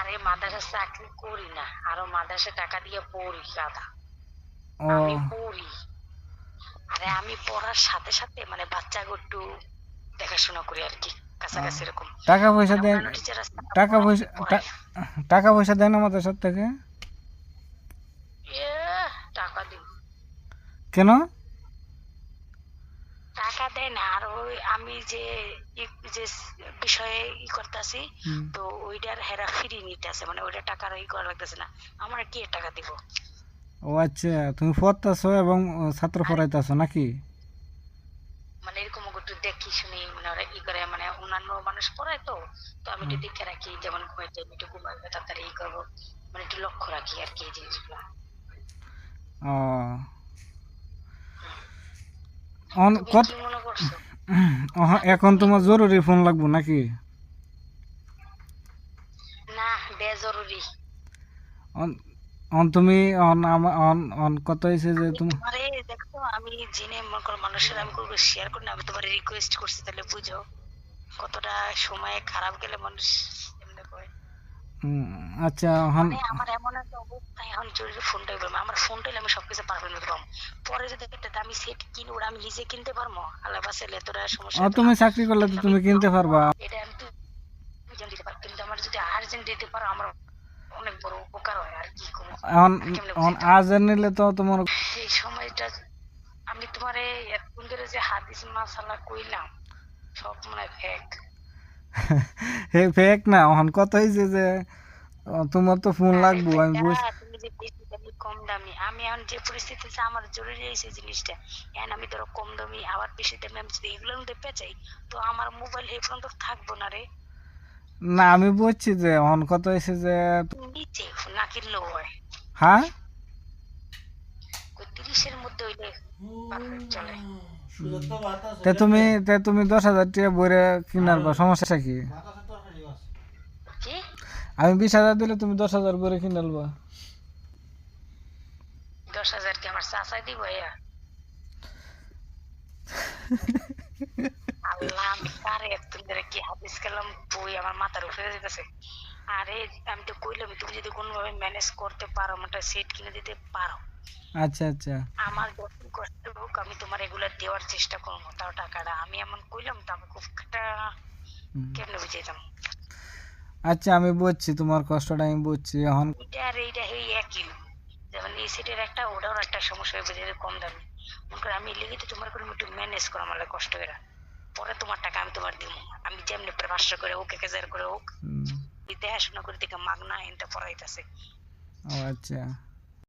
আরে মাদ্রাসা চাকরি করি না, আরো মাদ্রাসা টাকা দিয়ে পড়ি গাধা। ও আমি পড়ি, আরে আমি পড়ার সাথে সাথে মানে বাচ্চাকে একটু দেখাশোনা করি আর কি, কাছাকাছি এরকম। টাকা পয়সা মানে দেয়? অন্যান্য টিচার আছে তারা টাকা পড়ায়, পয়সা আমি পড়াই না। টাকা পয়সা দেয় না মাদ্রাসার থেকে? এ টাকা দিব, কেন? টাকা দেয় না। আর ওই আমি যে যে বিষয়ে করতেছি, হুম। তো ওইটার হেরা ফ্রি নিতেছে, মানে ওইটা টাকার করা লাগতেছে না। আমার কি টাকা দিব? ও আচ্ছা, তুমি পড়তেছো এবং ছাত্র আর পড়াইতেছো নাকি? মানে এরকম একটু দেখি শুনি, মানে ওরা করে, মানে অন্যান্য মানুষ পড়ায় তো, তো আমি একটু দেখে রাখি, যেমন ঘুমাইতে আমি একটু ঘুমাইবে তাড়াতাড়ি করবো, মানে একটু লক্ষ্য রাখি আর কি এই জিনিসগুলো। ও অন তুমি কত কি মনে করছো? এখন তোমার জরুরি ফোন লাগবো নাকি? না, বেজরুরি। অন অন তুমি অন অন অন কত হয়েছে যে আমি তুমি? তোমারে দেখো, আমি জেনে মনে করো মানুষের আমি কোনো শেয়ার করি না, আমি তোমার রিকোয়েস্ট করছি, তাহলে বুঝো কতটা সময় খারাপ গেলে মানুষ এমনি করে। আচ্ছা মানে আমার এমন একটা অবস্থা, এখন জরুরি ফোনটাই বলবো, আমার ফোনটা হলে আমি সবকিছু পারফেক্ট নিতে পারবো। পরে যদি একটা দামি সেট কিনে ওরা আমি নিজে কিনতে পারবো, আল্লাহ বাসাইলে তোরা সমস্যা হতো না। তুমি চাকরি করলে তো কিন্তু আমি তুমি কিনতে পারবা। এটা আমি তো দিতে পারি, কিন্তু আমার যদি আর্জেন্ট দিতে পারো আমার অনেক বড় উপকার হয় আর কি করবো। এখন আর কেমনে এখন বুঝাইতাম আজ নিলে তো তোমার এই সময়টা। আমি তোমারে এতক্ষণ ধরে যে হাদিস মাসালা কইলাম, সব মনে হয় ফেক। হে ফেক না, এখন কত হয়েছে যে তোমার তো ফোন আরে লাগবো আমি বেটা, বুঝ। তুমি যে বেশি দামি কম দামি, আমি এখন যে পরিস্থিতি আছে আমার জরুরি হয়েছে জিনিসটা, এখন আমি ধরো কম দামি আবার বেশি দামি আমি যদি এগুলোর মধ্যে পেঁচাই, তো আমার মোবাইল এই পর্যন্ত থাকবো না রে। না আমি বুঝছি যে এখন কত হয়েছে যে। নিচে না কিনলেও হয়, হ্যাঁ, ওই 30-এর মধ্যে হইলে পারফেক্ট চলে। তে তুমি 10,000 টাকা বইরে কিনার বা সমস্যা কি? কি? আমি 20,000 দিলে তুমি 10,000 বইরে কিনালবা। 10,000 কি আমার চাচাই দিব? আল্লাহ, আমি কারে এতদিন ধরে কি হাদিস কালাম বই আমার মাথার উপরে যেতেছে। আরে আমি তো কইলাম, তুমি যদি কোনোভাবে ম্যানেজ করতে পারো, আমারটা সেট কিনে দিতে পারো, আচ্ছা আচ্ছা। আমার যত কষ্ট হোক আমি তোমার এগুলা দেওয়ার চেষ্টা করবো। তাও টাকাটা আমি এমন কইলাম তো, আমি খুব একটা হুম। কেমনে বুঝাইতাম। আচ্ছা আমি বুঝছি তোমার কষ্টটা, আমি বুঝছি এখন। এটা আর এইটা এই একই, যেমন এই সেটের একটা ওটাও একটা সমস্যা হয়ে বুঝে কম দামি। মনে করো আমি লেগে তো তোমার করে একটু ম্যানেজ করা আমার লাগে কষ্ট করে, পরে তোমার টাকা আমি তোমার দিব। আমি যেমনি 500 করে হোক 1000 করে হোক হুম। দেখাশোনা করে দেখে মাগনা এনটা পড়াইতেছে। ও আচ্ছা।